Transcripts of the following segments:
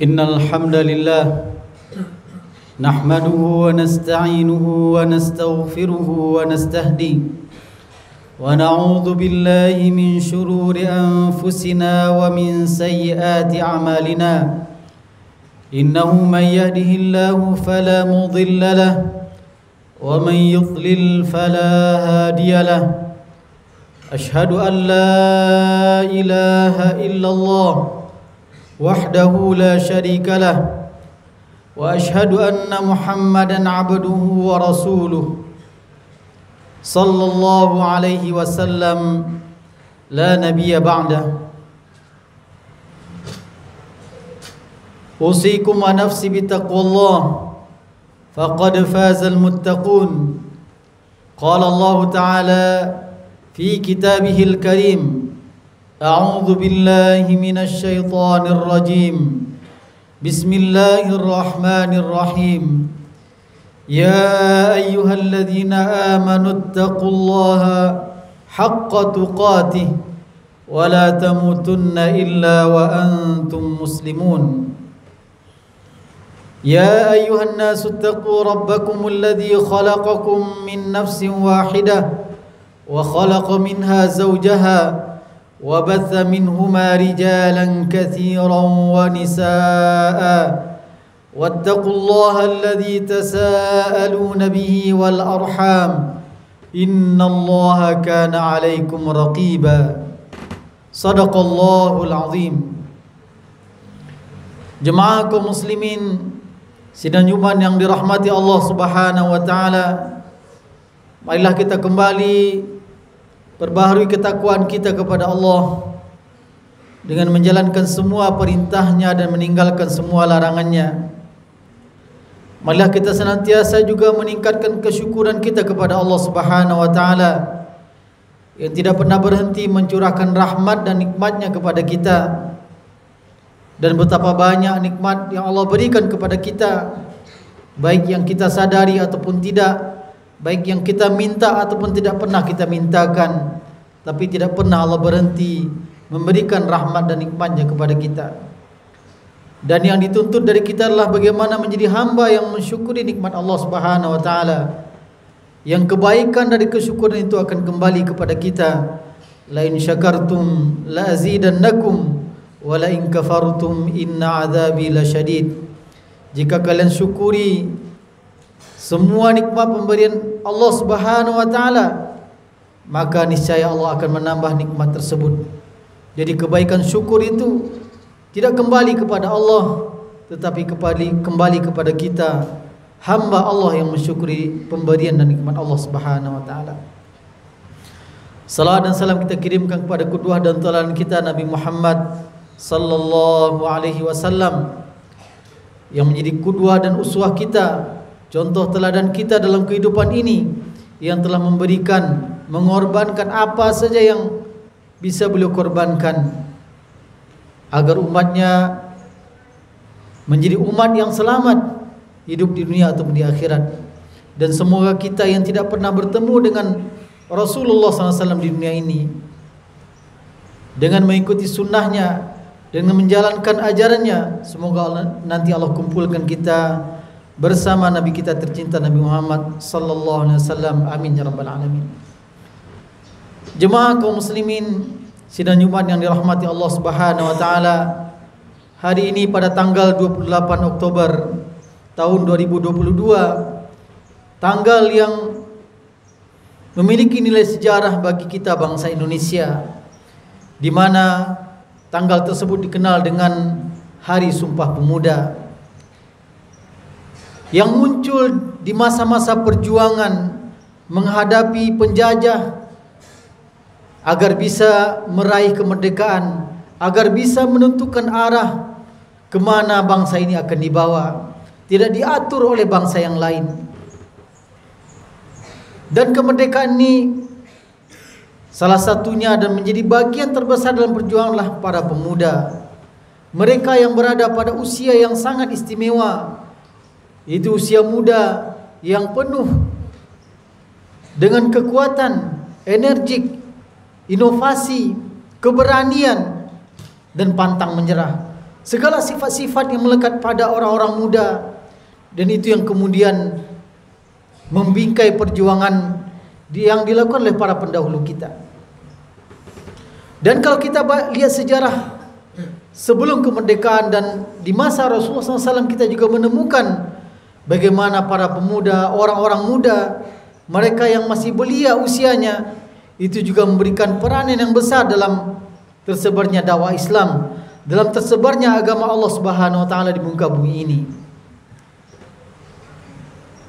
إن الحمد لله نحمده ونستعينه ونستغفره ونستهديه ونعوذ بالله من شرور أنفسنا ومن سيئات أعمالنا إنه من يهده الله فلا مضل له ومن يضلل فلا هادي له أشهد أن لا إله إلا الله وحده لا شريك له وأشهد أن محمدا عبده ورسوله صلى الله عليه وسلم لا نبي بعده أوصيكم ونفسي بتقوى الله فقد فاز المتقون قال الله تعالى في كتابه الكريم أعوذ بالله من الشيطان الرجيم بسم الله الرحمن الرحيم يا أيها الذين آمنوا اتقوا الله حق تقاته ولا تموتن إلا وأنتم مسلمون يا أيها الناس اتقوا ربكم الذي خلقكم من نفس واحدة وخلق منها زوجها وبث منهما رجالا كثيرا ونساء واتقوا الله الذي تساءلون به والأرحام إن الله كان عليكم رقيبا صدق الله العظيم. Jemaah kaum muslimin sidang Jumat yang dirahmati Allah Subhanahu wa taala, marilah kita kembali perbaharui ketakwaan kita kepada Allah dengan menjalankan semua perintahnya dan meninggalkan semua larangannya. Marilah kita senantiasa juga meningkatkan kesyukuran kita kepada Allah Subhanahu wa taala yang tidak pernah berhenti mencurahkan rahmat dan nikmatnya kepada kita. Dan betapa banyak nikmat yang Allah berikan kepada kita, baik yang kita sadari ataupun tidak, baik yang kita minta ataupun tidak pernah kita mintakan, tapi tidak pernah Allah berhenti memberikan rahmat dan nikmatnya kepada kita. Dan yang dituntut dari kita adalah bagaimana menjadi hamba yang mensyukuri nikmat Allah Subhanahu wa taala, yang kebaikan dari kesyukuran itu akan kembali kepada kita. La in syakartum la azidannakum wa la in kafartum inna adzabi lasyadid. Jika kalian syukuri semua nikmat pemberian Allah Subhanahu wa taala, maka niscaya Allah akan menambah nikmat tersebut. Jadi kebaikan syukur itu tidak kembali kepada Allah, tetapi kembali kepada kita, hamba Allah yang mensyukuri pemberian dan nikmat Allah Subhanahu wa taala. Salawat dan salam kita kirimkan kepada qudwah dan tauladan kita Nabi Muhammad sallallahu alaihi wasallam, yang menjadi qudwah dan uswah kita, contoh teladan kita dalam kehidupan ini, yang telah memberikan, mengorbankan apa saja yang bisa beliau korbankan agar umatnya menjadi umat yang selamat hidup di dunia ataupun di akhirat. Dan semoga kita yang tidak pernah bertemu dengan Rasulullah SAW di dunia ini, dengan mengikuti sunnahnya, dengan menjalankan ajarannya, semoga nanti Allah kumpulkan kita bersama Nabi kita tercinta Nabi Muhammad sallallahu alaihi wasallam. Amin ya rabbal alamin. Jemaah kaum muslimin sidang Jumat yang dirahmati Allah Subhanahu wa taala, hari ini pada tanggal 28 Oktober tahun 2022, tanggal yang memiliki nilai sejarah bagi kita bangsa Indonesia, di mana tanggal tersebut dikenal dengan Hari Sumpah Pemuda, yang muncul di masa-masa perjuangan menghadapi penjajah agar bisa meraih kemerdekaan, agar bisa menentukan arah kemana bangsa ini akan dibawa, tidak diatur oleh bangsa yang lain. Dan kemerdekaan ini salah satunya dan menjadi bagian terbesar dalam perjuanganlah para pemuda, mereka yang berada pada usia yang sangat istimewa, itu usia muda yang penuh dengan kekuatan, energik, inovasi, keberanian, dan pantang menyerah. segala sifat-sifat yang melekat pada orang-orang muda, dan itu yang kemudian membingkai perjuangan yang dilakukan oleh para pendahulu kita. Dan kalau kita lihat sejarah sebelum kemerdekaan dan di masa Rasulullah SAW, kita juga menemukan bagaimana para pemuda, orang-orang muda, mereka yang masih belia usianya, itu juga memberikan peranan yang besar dalam tersebarnya dakwah Islam, dalam tersebarnya agama Allah Subhanahu wa taala di muka bumi ini.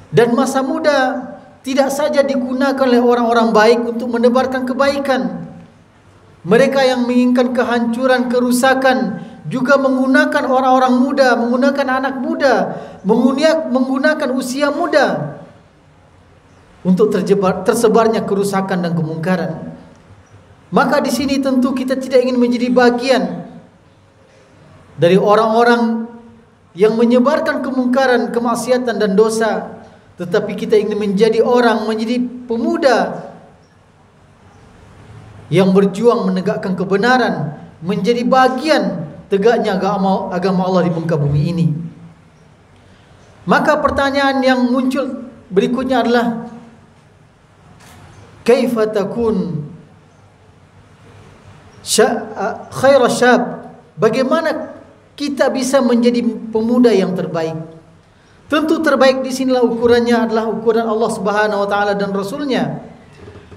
Dan masa muda tidak saja digunakan oleh orang-orang baik untuk menebarkan kebaikan. Mereka yang menginginkan kehancuran, kerusakan juga menggunakan orang-orang muda, menggunakan anak muda, menggunakan usia muda untuk tersebarnya kerusakan dan kemungkaran. Maka di sini tentu kita tidak ingin menjadi bagian dari orang-orang yang menyebarkan kemungkaran, kemaksiatan dan dosa, tetapi kita ingin menjadi pemuda yang berjuang menegakkan kebenaran, menjadi bagian tegaknya agama Allah di muka bumi ini. Maka pertanyaan yang muncul berikutnya adalah, kaifa takun khaira syab? Bagaimana kita bisa menjadi pemuda yang terbaik? Tentu terbaik di sinilah ukurannya adalah ukuran Allah Subhanahu wa taala dan Rasulnya.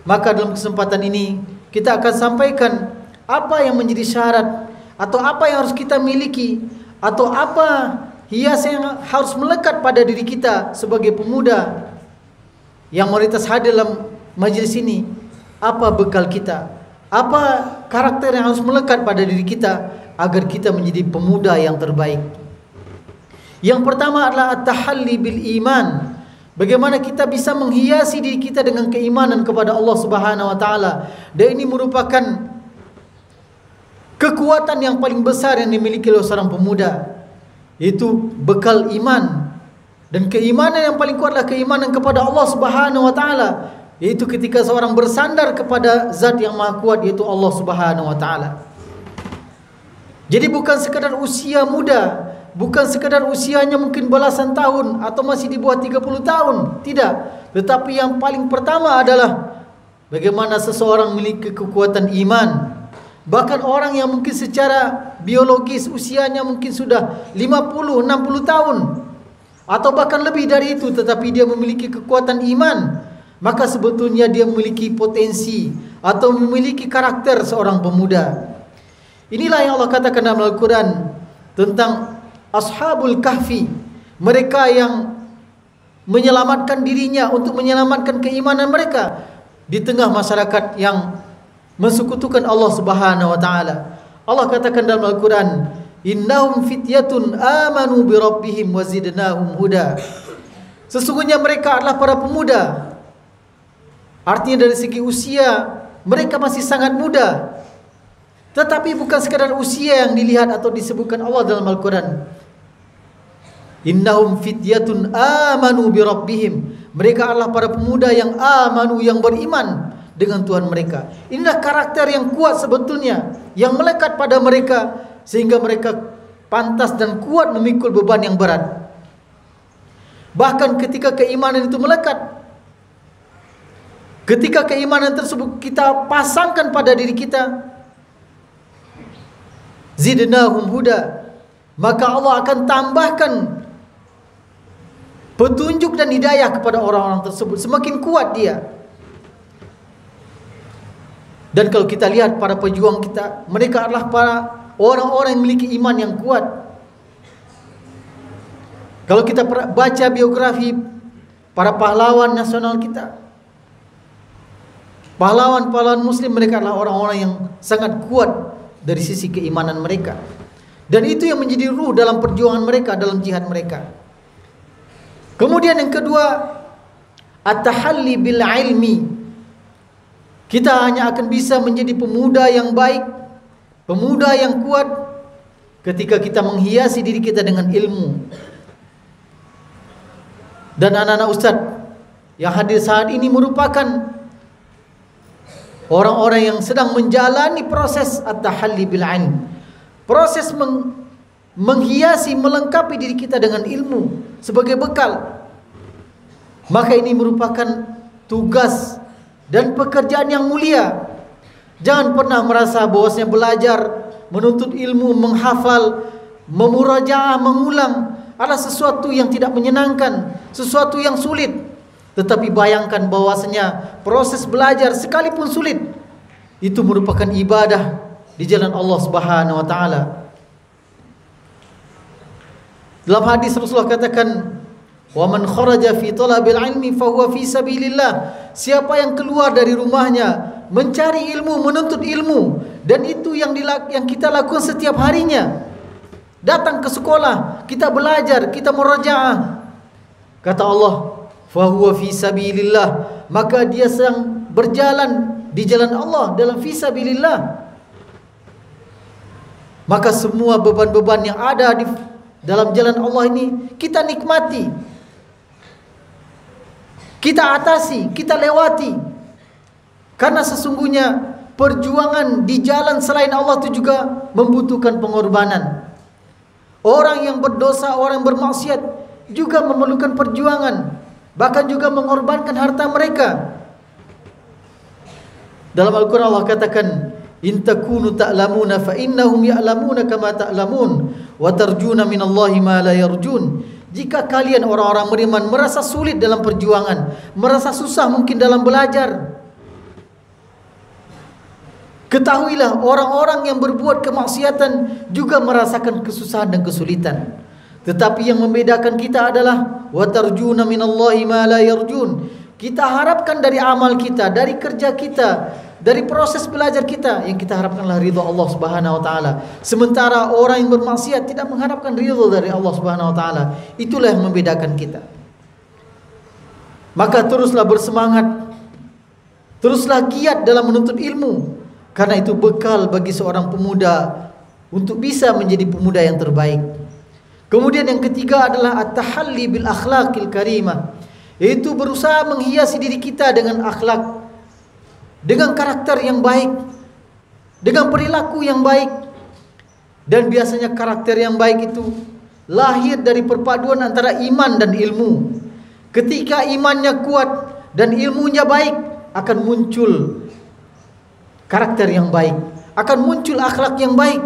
Maka dalam kesempatan ini kita akan sampaikan apa yang menjadi syarat, atau apa yang harus kita miliki, atau apa hiasan yang harus melekat pada diri kita sebagai pemuda yang mayoritas hadir dalam majelis ini. Apa bekal kita? Apa karakter yang harus melekat pada diri kita agar kita menjadi pemuda yang terbaik? Yang pertama adalah at-tahalli bil iman. Bagaimana kita bisa menghiasi diri kita dengan keimanan kepada Allah Subhanahu wa taala. Dan ini merupakan kekuatan yang paling besar yang dimiliki oleh seorang pemuda, yaitu bekal iman. Dan keimanan yang paling kuat adalah keimanan kepada Allah Subhanahu wa taala, yaitu ketika seorang bersandar kepada zat yang maha kuat, yaitu Allah Subhanahu wa taala. Jadi bukan sekadar usia muda, bukan sekadar usianya mungkin belasan tahun atau masih di bawah 30 tahun, tidak. Tetapi yang paling pertama adalah bagaimana seseorang memiliki kekuatan iman. Bahkan orang yang mungkin secara biologis usianya mungkin sudah 50, 60 tahun atau bahkan lebih dari itu, tetapi dia memiliki kekuatan iman, maka sebetulnya dia memiliki potensi atau memiliki karakter seorang pemuda. Inilah yang Allah katakan dalam Al-Quran tentang Ashabul Kahfi, mereka yang menyelamatkan dirinya untuk menyelamatkan keimanan mereka di tengah masyarakat yang mensekutukan Allah Subhanahu wa taala. Allah katakan dalam Al-Quran, innahum fityatun amanu bi rabbihim wa zidnahum huda. Sesungguhnya mereka adalah para pemuda. Artinya dari segi usia mereka masih sangat muda. Tetapi bukan sekadar usia yang dilihat atau disebutkan Allah dalam Al-Quran. Innahum fityatun amanu bi rabbihim. Mereka adalah para pemuda yang amanu, yang beriman dengan Tuhan mereka. Inilah karakter yang kuat sebetulnya, yang melekat pada mereka, sehingga mereka pantas dan kuat memikul beban yang berat. Bahkan ketika keimanan itu melekat, ketika keimanan tersebut kita pasangkan pada diri kita, zidnahum huda, maka Allah akan tambahkan petunjuk dan hidayah kepada orang-orang tersebut. Semakin kuat dia. Dan kalau kita lihat para pejuang kita, mereka adalah para orang-orang yang memiliki iman yang kuat. Kalau kita baca biografi para pahlawan nasional kita, pahlawan-pahlawan muslim, mereka adalah orang-orang yang sangat kuat dari sisi keimanan mereka. Dan itu yang menjadi ruh dalam perjuangan mereka, dalam jihad mereka. Kemudian yang kedua, at-tahalli bil ilmi. Kita hanya akan bisa menjadi pemuda yang baik, pemuda yang kuat, ketika kita menghiasi diri kita dengan ilmu. Dan anak-anak ustadz yang hadir saat ini merupakan orang-orang yang sedang menjalani proses at-tahalli bil ilm, proses menghiasi, melengkapi diri kita dengan ilmu sebagai bekal. Maka ini merupakan tugas dan pekerjaan yang mulia. Jangan pernah merasa bahwasanya belajar, menuntut ilmu, menghafal, memurajaah, mengulang adalah sesuatu yang tidak menyenangkan, sesuatu yang sulit. Tetapi bayangkan bahwasanya proses belajar sekalipun sulit, itu merupakan ibadah di jalan Allah Subhanahu wa taala. Dalam hadis Rasulullah katakan, "Wa man kharaja fi talabil ilmi fa huwa fi sabilillah." Siapa yang keluar dari rumahnya mencari ilmu, menuntut ilmu, dan itu yang kita lakukan setiap harinya. Datang ke sekolah, kita belajar, kita murajaah. Kata Allah, "Fa huwa fi sabilillah." Maka dia sedang berjalan di jalan Allah, dalam fi sabilillah. Maka semua beban-beban yang ada di dalam jalan Allah ini kita nikmati, kita atasi, kita lewati. Karena sesungguhnya perjuangan di jalan selain Allah itu juga membutuhkan pengorbanan. Orang yang berdosa, orang yang bermaksiat juga memerlukan perjuangan, bahkan juga mengorbankan harta mereka. Dalam Al-Quran Allah katakan, "In takunu ta'lamuna fa innahum ya'lamuna kama ta'lamun wa tarjuna minallahi ma la yarjun." Jika kalian orang-orang beriman merasa sulit dalam perjuangan, merasa susah mungkin dalam belajar, ketahuilah orang-orang yang berbuat kemaksiatan juga merasakan kesusahan dan kesulitan. Tetapi yang membedakan kita adalah wa tarjuna minallahi ma la yarjun. Kita harapkan dari amal kita, dari kerja kita, dari proses belajar kita, yang kita harapkanlah ridha Allah Subhanahu wa taala. Sementara orang yang bermaksiat tidak mengharapkan ridha dari Allah Subhanahu wa taala. Itulah yang membedakan kita. Maka teruslah bersemangat, teruslah giat dalam menuntut ilmu, karena itu bekal bagi seorang pemuda untuk bisa menjadi pemuda yang terbaik. Kemudian yang ketiga adalah at-tahalli bil akhlaqil karimah, yaitu berusaha menghiasi diri kita dengan akhlak, dengan karakter yang baik, dengan perilaku yang baik. Dan biasanya karakter yang baik itu lahir dari perpaduan antara iman dan ilmu. Ketika imannya kuat dan ilmunya baik, akan muncul karakter yang baik, akan muncul akhlak yang baik.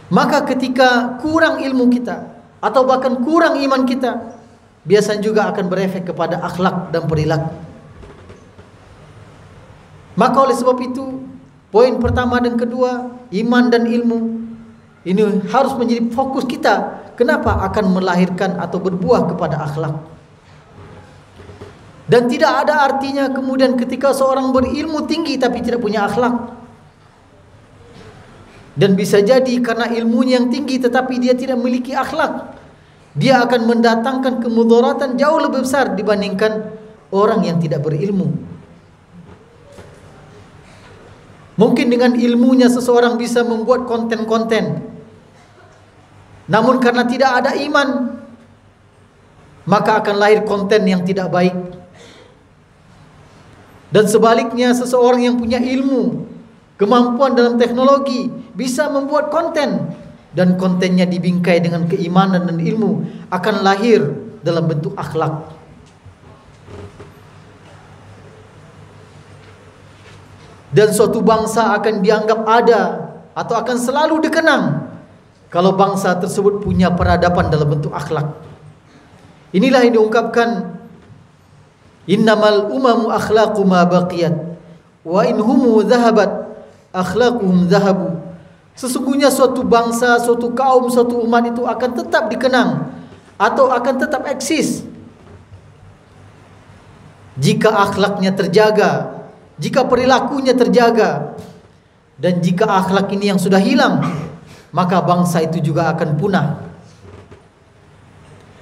Maka ketika kurang ilmu kita atau bahkan kurang iman kita, biasanya juga akan berefek kepada akhlak dan perilaku. Maka oleh sebab itu, poin pertama dan kedua, iman dan ilmu, ini harus menjadi fokus kita. Kenapa? Akan melahirkan atau berbuah kepada akhlak. Dan tidak ada artinya kemudian ketika seorang berilmu tinggi tapi tidak punya akhlak. Dan bisa jadi karena ilmunya yang tinggi tetapi dia tidak memiliki akhlak, dia akan mendatangkan kemudaratan jauh lebih besar dibandingkan orang yang tidak berilmu. Mungkin dengan ilmunya seseorang bisa membuat konten-konten, namun karena tidak ada iman, maka akan lahir konten yang tidak baik. Dan sebaliknya, seseorang yang punya ilmu, kemampuan dalam teknologi, bisa membuat konten, dan kontennya dibingkai dengan keimanan dan ilmu, akan lahir dalam bentuk akhlak. Dan suatu bangsa akan dianggap ada atau akan selalu dikenang kalau bangsa tersebut punya peradaban dalam bentuk akhlak. Inilah yang diungkapkan, innamal umamu akhlaqu ma baqiyat wa in humu dhahabat akhlaquhum dhahabu. Sesungguhnya suatu bangsa, suatu kaum, suatu umat itu akan tetap dikenang atau akan tetap eksis jika akhlaknya terjaga, jika perilakunya terjaga. Dan jika akhlak ini yang sudah hilang, maka bangsa itu juga akan punah.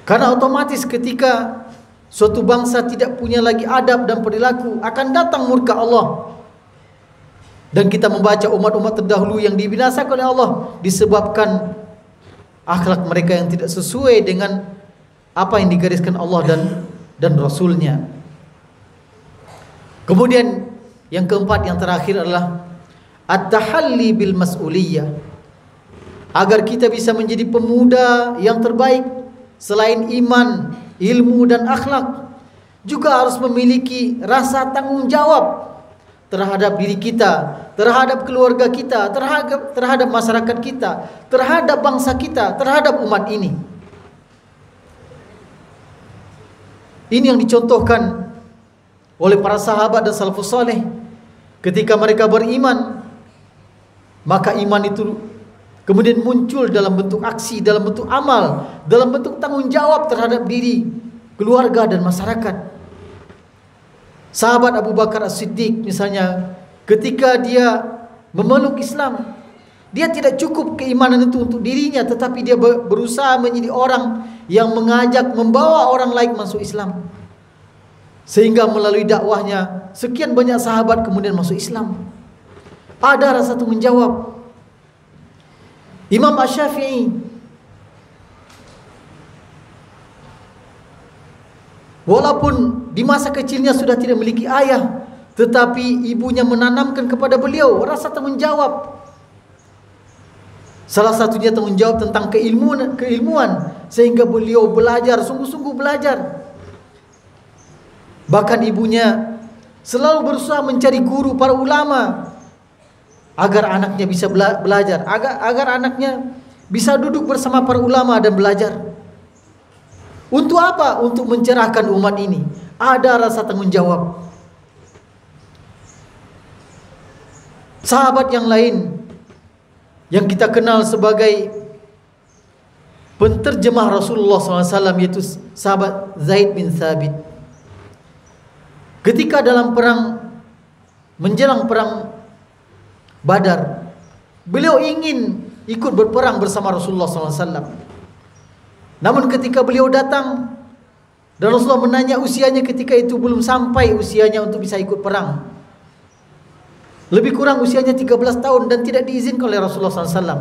Karena otomatis ketika suatu bangsa tidak punya lagi adab dan perilaku, akan datang murka Allah. Dan kita membaca umat-umat terdahulu yang dibinasakan oleh Allah disebabkan akhlak mereka yang tidak sesuai dengan apa yang digariskan Allah dan Rasulnya. Kemudian yang keempat, yang terakhir adalah at-tahalli bil mas'uliyah, agar kita bisa menjadi pemuda yang terbaik. Selain iman, ilmu dan akhlak, juga harus memiliki rasa tanggung jawab terhadap diri kita, terhadap keluarga kita, terhadap masyarakat kita, terhadap bangsa kita, terhadap umat ini. Ini yang dicontohkan oleh para sahabat dan salafus saleh. Ketika mereka beriman, maka iman itu kemudian muncul dalam bentuk aksi, dalam bentuk amal, dalam bentuk tanggung jawab terhadap diri, keluarga dan masyarakat. Sahabat Abu Bakar As-Siddiq misalnya, ketika dia memeluk Islam, dia tidak cukup keimanan itu untuk dirinya, tetapi dia berusaha menjadi orang yang mengajak, membawa orang lain masuk Islam. Sehingga melalui dakwahnya, sekian banyak sahabat kemudian masuk Islam. Ada rasa tanggung jawab. Imam Asy-Syafi'i, walaupun di masa kecilnya sudah tidak memiliki ayah, tetapi ibunya menanamkan kepada beliau rasa tanggung jawab. Salah satunya tanggung jawab tentang keilmuan, sehingga beliau belajar, sungguh-sungguh belajar. Bahkan ibunya selalu berusaha mencari guru, para ulama, agar anaknya bisa belajar, agar anaknya bisa duduk bersama para ulama dan belajar. Untuk apa? Untuk mencerahkan umat ini. Ada rasa tanggung jawab. Sahabat yang lain yang kita kenal sebagai penterjemah Rasulullah SAW, yaitu sahabat Zaid bin Thabit. Ketika dalam perang, menjelang perang Badar, beliau ingin ikut berperang bersama Rasulullah SAW. Namun ketika beliau datang dan Rasulullah menanya usianya, ketika itu belum sampai usianya untuk bisa ikut perang. Lebih kurang usianya 13 tahun dan tidak diizinkan oleh Rasulullah SAW.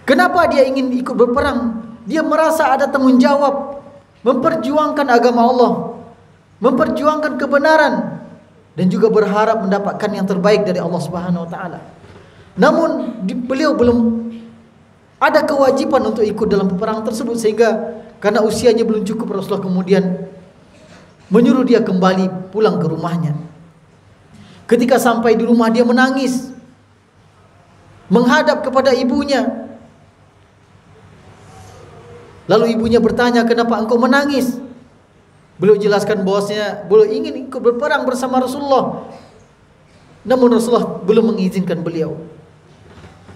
Kenapa dia ingin ikut berperang? Dia merasa ada tanggung jawab memperjuangkan agama Allah, memperjuangkan kebenaran, dan juga berharap mendapatkan yang terbaik dari Allah Subhanahu wa taala. Namun beliau belum ada kewajiban untuk ikut dalam peperangan tersebut, sehingga karena usianya belum cukup, Rasulullah kemudian menyuruh dia kembali pulang ke rumahnya. Ketika sampai di rumah, dia menangis, menghadap kepada ibunya. Lalu ibunya bertanya, "Kenapa engkau menangis?" Beliau jelaskan bahwasanya beliau ingin ikut berperang bersama Rasulullah. Namun Rasulullah belum mengizinkan beliau.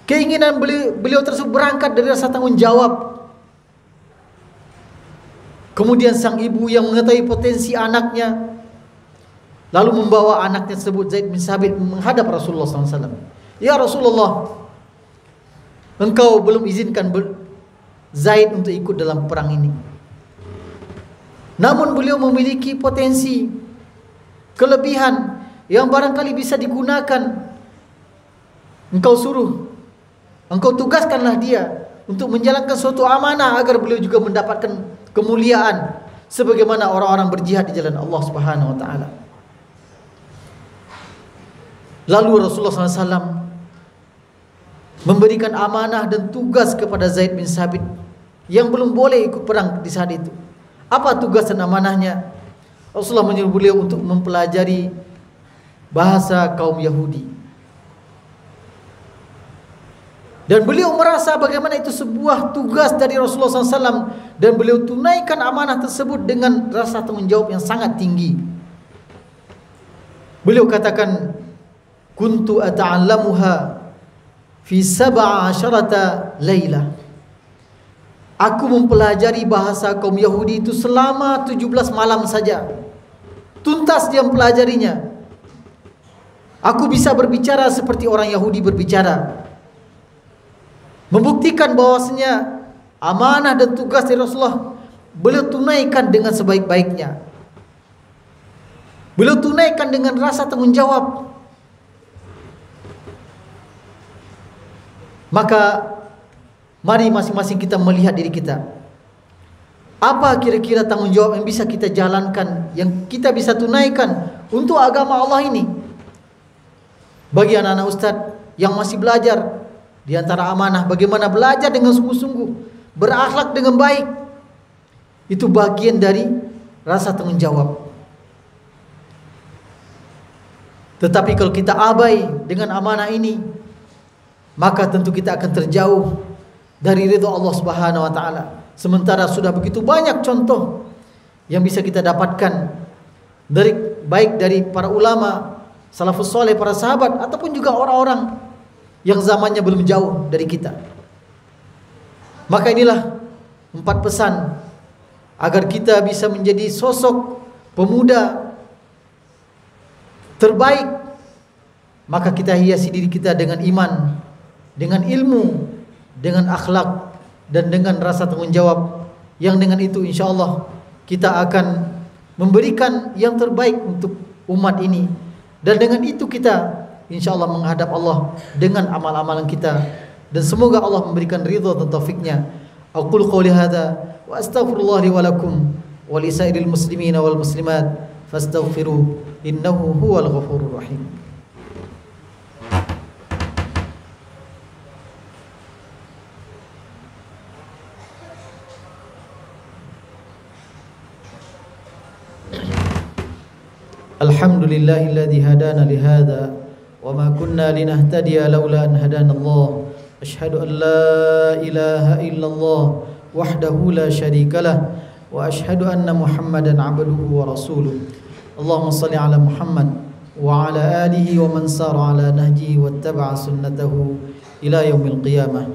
Keinginan beliau tersebut berangkat dari rasa tanggung jawab. Kemudian sang ibu yang mengetahui potensi anaknya, lalu membawa anaknya tersebut, Zaid bin Thabit, menghadap Rasulullah SAW. "Ya Rasulullah, engkau belum izinkan Zaid untuk ikut dalam perang ini. Namun beliau memiliki potensi, kelebihan yang barangkali bisa digunakan. Engkau tugaskanlah dia untuk menjalankan suatu amanah agar beliau juga mendapatkan kemuliaan sebagaimana orang-orang berjihad di jalan Allah Subhanahu wa taala." Lalu Rasulullah SAW memberikan amanah dan tugas kepada Zaid bin Thabit yang belum boleh ikut perang di saat itu. Apa tugas dan amanahnya? Rasulullah menyuruh beliau untuk mempelajari bahasa kaum Yahudi. Dan beliau merasa bagaimana itu sebuah tugas dari Rasulullah SAW, dan beliau tunaikan amanah tersebut dengan rasa tanggung jawab yang sangat tinggi. Beliau katakan, "Kuntu ata'allamuha fi 17 lailah." Aku mempelajari bahasa kaum Yahudi itu selama 17 malam saja. Tuntas dia mempelajarinya. Aku bisa berbicara seperti orang Yahudi berbicara. Membuktikan bahwasanya amanah dan tugas dari Rasulullah beliau tunaikan dengan sebaik-baiknya. Beliau tunaikan dengan rasa tanggung jawab. Maka mari masing-masing kita melihat diri kita. Apa kira-kira tanggung jawab yang bisa kita jalankan, yang kita bisa tunaikan untuk agama Allah ini? Bagi anak-anak ustadz yang masih belajar, Di antara amanah bagaimana belajar dengan sungguh-sungguh, berakhlak dengan baik. Itu bagian dari rasa tanggung jawab. Tetapi kalau kita abai dengan amanah ini, maka tentu kita akan terjauh dari ridha Allah Subhanahu wa taala. Sementara sudah begitu banyak contoh yang bisa kita dapatkan dari baik dari para ulama, salafus saleh, para sahabat, ataupun juga orang-orang yang zamannya belum jauh dari kita. Maka inilah 4 pesan agar kita bisa menjadi sosok pemuda terbaik. Maka kita hiasi diri kita dengan iman, dengan ilmu, dengan akhlak, dan dengan rasa tanggung jawab. Yang dengan itu insya Allah kita akan memberikan yang terbaik untuk umat ini. Dan dengan itu kita insya Allah menghadap Allah dengan amal-amalan kita. Dan semoga Allah memberikan ridha dan taufiknya. Aqulu qawli hadza wa astaghfirullah li wa lakum wa li sairil muslimina wal muslimat fastaghfiru innahu huwal ghafurur rahim. Alhamdulillahilladzi hadana li hadza wa ma kunna linahtadiya laula an hadana Allah. Asyhadu an la ilaha illallah wahdahu la syarikalah wa asyhadu anna Muhammadan abduhu wa rasuluh. Allahumma shalli ala Muhammad wa ala alihi wa man sara ala nahjihi wattaba'a sunnatahu ila yaumil qiyamah.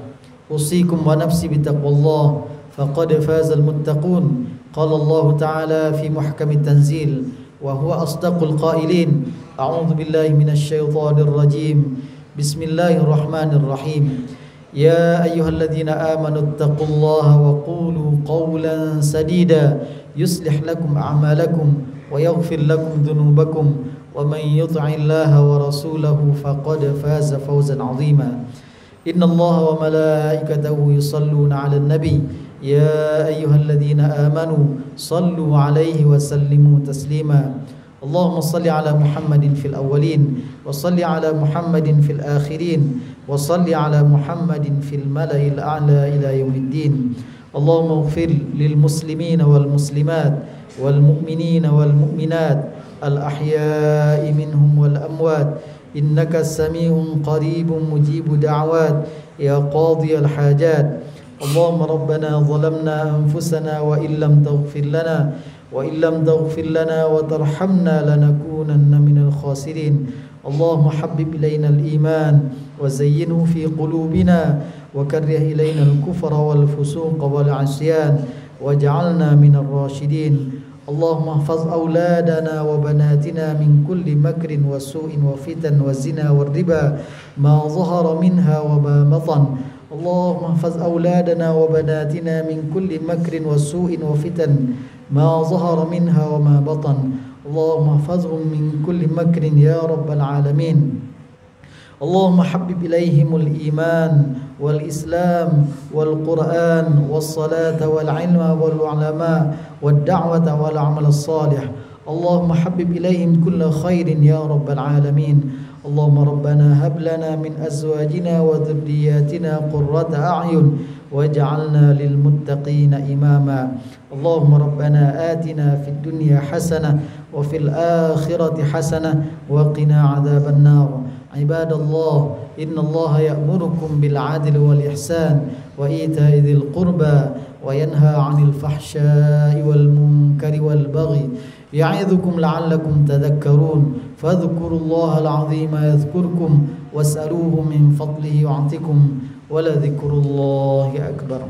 Usikum wa nafsi bitaqwallah faqad fazal muttaqun. Qala Allah ta'ala fi muhkamit tanzil wa huwa asdaqul qailin. A'udzu billahi minasy syaithanir rajim. Bismillahirrahmanirrahim. Ya ayyuhalladzina amanu taqullaha wa qulu qawlan sadida yuslih lakum a'malakum wa yaghfir lakum dhunubakum wa man yuti'illaha wa rasulahu faqad faza fawzan 'azima. Innallaha wa malaikatahu yusalluna 'alan nabi ya ayyuhalladzina amanu sallu 'alaihi wa sallimu taslima. Allahumma salli ala Muhammadin fil awwalin wa salli ala Muhammadin fil akhirin wa salli ala Muhammadin fil mala'il a'la ila yaumiddin. Allahumma ighfir lil muslimina wal muslimat wal mu'minina wal mu'minat al ahya'i minhum wal amwat innaka sami'un qaribun mujibu da'wat ya qadiyal hajat. Allahumma rabbana zalamna anfusana wa illam taghfir lana وإن لم تغفر لنا وترحمنا لنكونن من الخاسرين. اللهم حبب إلينا الإيمان وزينه في قلوبنا وكره إلينا الكفر والفسوق والعصيان واجعلنا من الراشدين. اللهم احفظ أولادنا وبناتنا من كل مكر وسوء وفتن والزنا والربا ما ظهر منها وما بطن. اللهم احفظ أولادنا وبناتنا من كل مكر وسوء وفتن ما ظهر منها وما بطن. اللهم احفظهم من كل مكر يا رب العالمين. اللهم حبب إليهم الإيمان والإسلام والقرآن والصلاة والعلم والعلماء والدعوة والعمل الصالح. اللهم حبب إليهم كل خير يا رب العالمين. اللهم ربنا هب لنا من أزواجنا وذرياتنا قرة أعين واجعلنا للمتقين إماما. اللهم ربنا آتنا في الدنيا حسنة وفي الآخرة حسنة وقنا عذاب النار. عباد الله إن الله يأمركم بالعدل والإحسان وإيتاء ذي القربى وينهى عن الفحشاء والمنكر والبغي يعظكم لعلكم تذكرون. فاذكروا الله العظيم يذكركم واسألوه من فضله يعطكم ولذكر الله أكبر.